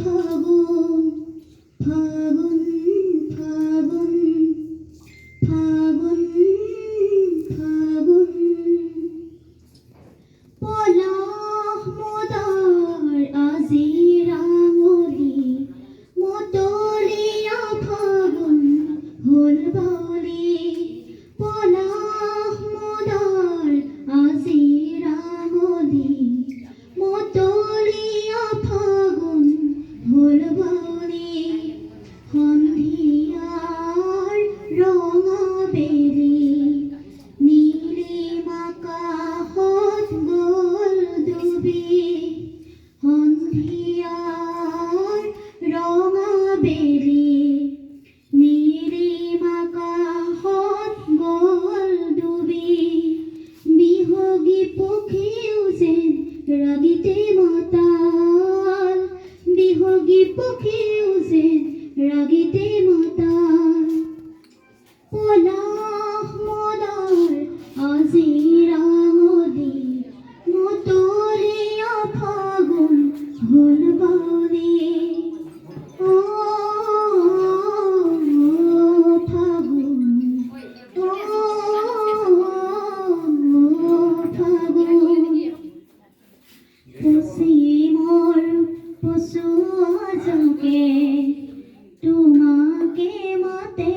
ফাগুন ফাগুন ফাগুন ফাগুন ফাগুন পলাশ মদাৰ আজি ৰাঙলী মতলীয়া ফাগুন হ'ল বাউলী পলাশ মদাৰ আজি ৰাঙলী মতলীয়া ফাগুন হ'ল বাউলী সন্ধিয়াৰ ৰঙা বেলি নীলিম আকাশত গ'ল ডুবি সন্ধিয়াৰ ৰঙা বেলি নীলিম আকাশত গ'ল ডুবি বিহগী পক্ষীও যেন ৰাগিতে মতাল বিহগী পক্ষীও যেন ৰাগিতে মতাল পলাশ মদাৰ আজি ৰাঙলী মতলীয়া ফাগুন হ'ল বাউলী ফাগুন ফাগুন পশ্চিমৰ পছুৱা জকে তোমাকে মাতে